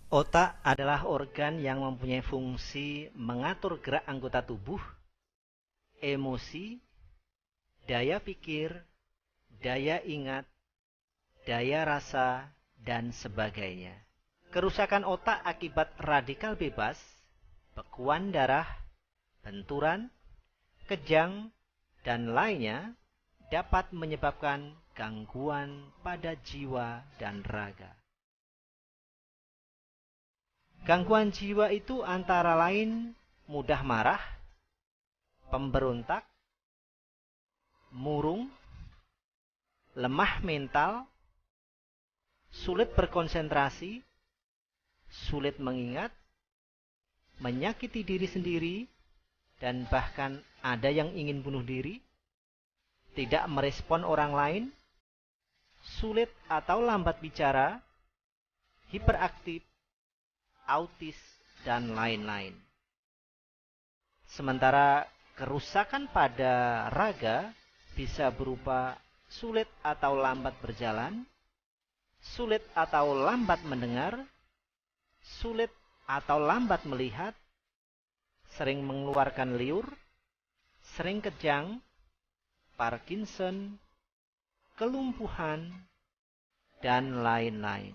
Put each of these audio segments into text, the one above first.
Otak adalah organ yang mempunyai fungsi mengatur gerak anggota tubuh, emosi, daya pikir, daya ingat, daya rasa, dan sebagainya. Kerusakan otak akibat radikal bebas, bekuan darah, benturan, kejang, dan lainnya dapat menyebabkan gangguan pada jiwa dan raga. Gangguan jiwa itu antara lain mudah marah, pemberontak, murung, lemah mental, sulit berkonsentrasi, sulit mengingat, menyakiti diri sendiri, dan bahkan ada yang ingin bunuh diri, tidak merespon orang lain, sulit atau lambat bicara, hiperaktif, autis, dan lain-lain. Sementara kerusakan pada raga bisa berupa sulit atau lambat berjalan, sulit atau lambat mendengar, sulit atau lambat melihat, sering mengeluarkan liur, sering kejang, Parkinson, kelumpuhan, dan lain-lain.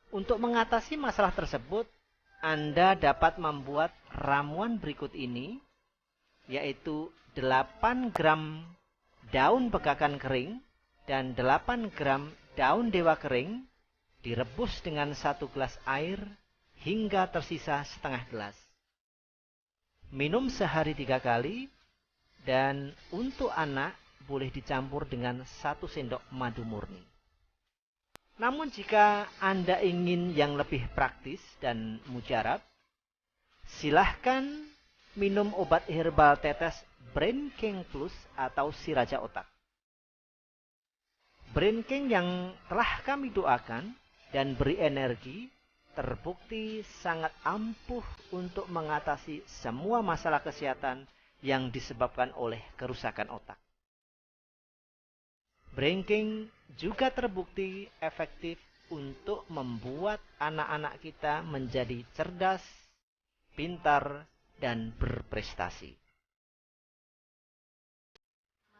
Untuk mengatasi masalah tersebut, Anda dapat membuat ramuan berikut ini, yaitu 8 gram daun pegakan kering dan 8 gram daun dewa kering direbus dengan 1 gelas air hingga tersisa setengah gelas. Minum sehari 3 kali, dan untuk anak boleh dicampur dengan 1 sendok madu murni. Namun jika Anda ingin yang lebih praktis dan mujarab, silahkan minum obat herbal tetes Brain King Plus atau si Raja Otak. Brain King yang telah kami doakan dan beri energi terbukti sangat ampuh untuk mengatasi semua masalah kesehatan yang disebabkan oleh kerusakan otak. Brain King juga terbukti efektif untuk membuat anak-anak kita menjadi cerdas, pintar, dan berprestasi.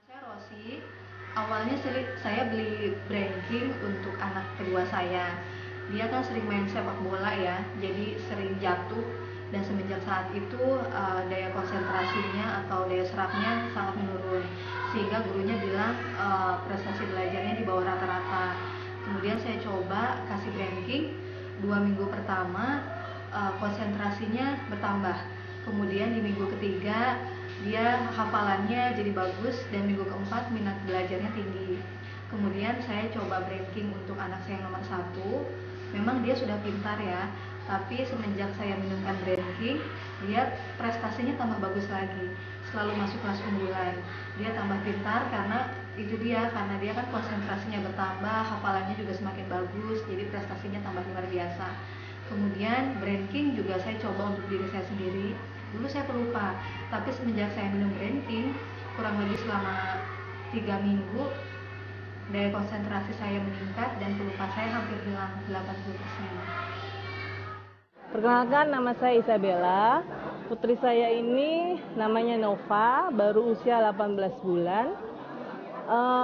Saya Rosi. Awalnya saya beli Brain King untuk anak kedua saya. Dia kan sering main sepak bola ya, jadi sering jatuh, dan semenjak saat itu daya konsentrasinya atau daya serapnya sangat menurun, sehingga gurunya bilang prestasi belajarnya di bawah rata-rata. Kemudian saya coba kasih Brain King 2 minggu pertama, konsentrasinya bertambah. Kemudian di minggu ketiga dia hafalannya jadi bagus, dan minggu keempat minat belajarnya tinggi. Kemudian saya coba Brain King untuk anak saya yang nomor 1. Memang dia sudah pintar ya, tapi semenjak saya minumkan Brain King, dia prestasinya tambah bagus lagi, selalu masuk kelas unggulan. Dia tambah pintar karena dia kan konsentrasinya bertambah, hafalannya juga semakin bagus, jadi prestasinya tambah luar biasa. Kemudian Brain King juga saya coba untuk diri saya sendiri. Dulu saya pelupa, tapi semenjak saya minum Brain King, kurang lebih selama 3 minggu, daya konsentrasi saya meningkat dan pelupa saya hampir hilang 80%. Perkenalkan, nama saya Isabella. Putri saya ini namanya Nova, baru usia 18 bulan.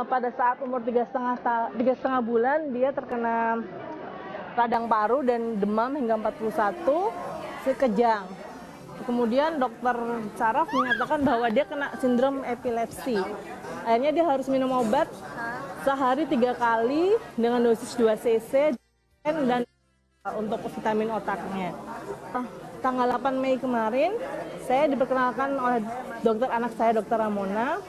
Pada saat umur 3,5 bulan dia terkena radang paru dan demam hingga 41, sekejang. Kemudian dokter saraf menyatakan bahwa dia kena sindrom epilepsi. Akhirnya dia harus minum obat sehari 3 kali dengan dosis 2 cc dan untuk vitamin otaknya. Tanggal 8 Mei kemarin, saya diperkenalkan oleh dokter anak saya, Dr. Ramona.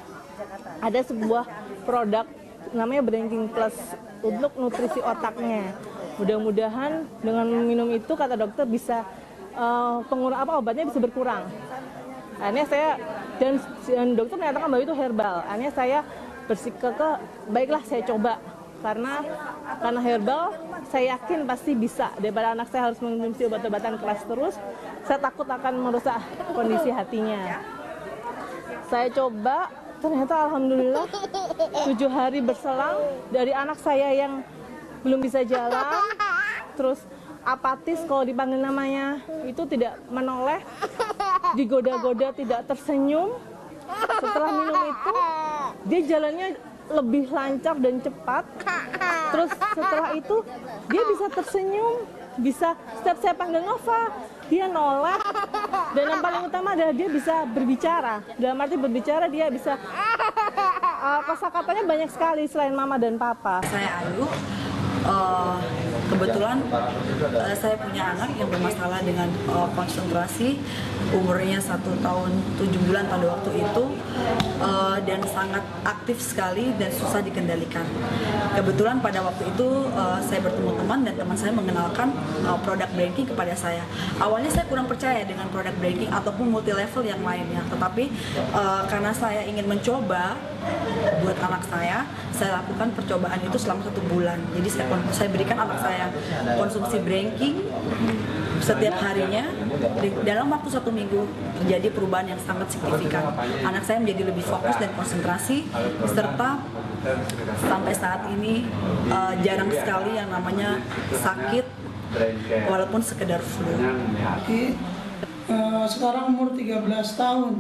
Ada sebuah produk namanya Brain King Plus untuk nutrisi otaknya. Mudah-mudahan dengan minum itu, kata dokter, bisa obatnya bisa berkurang. Akhirnya saya dan dokter menyatakan bahwa itu herbal. Akhirnya saya bersikeras, baiklah saya coba, karena herbal saya yakin pasti bisa, daripada anak saya harus mengonsumsi obat-obatan keras terus. Saya takut akan merusak kondisi hatinya. Saya coba, ternyata alhamdulillah 7 hari berselang, dari anak saya yang belum bisa jalan, terus apatis kalau dipanggil namanya, itu tidak menoleh, digoda-goda tidak tersenyum. Setelah minum itu, dia jalannya lebih lancar dan cepat. Terus setelah itu, dia bisa tersenyum, bisa setiap saya panggil Nova, dia noleh. Dan yang paling utama adalah dia bisa berbicara. Dalam arti berbicara, dia bisa kosakatanya banyak sekali selain mama dan papa. Saya Ayu. Kebetulan saya punya anak yang bermasalah dengan konsentrasi, umurnya 1 tahun 7 bulan pada waktu itu, dan sangat aktif sekali dan susah dikendalikan. Kebetulan pada waktu itu saya bertemu teman dan teman saya mengenalkan produk Brainking kepada saya. Awalnya saya kurang percaya dengan produk Brainking ataupun multi level yang lainnya, tetapi karena saya ingin mencoba buat anak saya lakukan percobaan itu selama 1 bulan. Jadi saya berikan anak saya konsumsi Brainking setiap harinya. Dalam waktu 1 minggu terjadi perubahan yang sangat signifikan. Anak saya menjadi lebih fokus dan konsentrasi, serta sampai saat ini jarang sekali yang namanya sakit walaupun sekedar flu. Sekarang umur 13 tahun.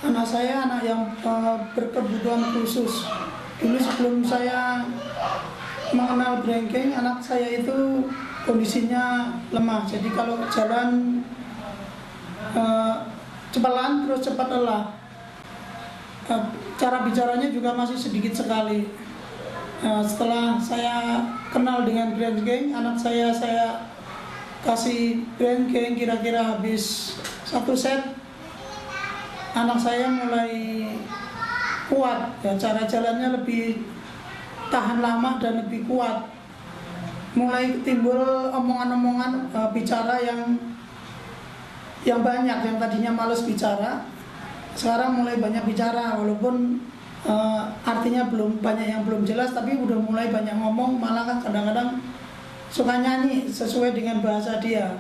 Anak saya anak yang berkebutuhan khusus. Dulu sebelum saya mengenal Brainking, anak saya itu kondisinya lemah. Jadi kalau jalan cepat terus cepat lelah. Cara bicaranya juga masih sedikit sekali. Setelah saya kenal dengan Brainking, anak saya kasih Brainking kira-kira habis 1 set. Anak saya mulai kuat, ya, cara jalannya lebih tahan lama dan lebih kuat. Mulai timbul omongan-omongan bicara yang banyak, yang tadinya males bicara, sekarang mulai banyak bicara, walaupun artinya belum banyak yang belum jelas, tapi udah mulai banyak ngomong, malah kan kadang-kadang suka nyanyi sesuai dengan bahasa dia.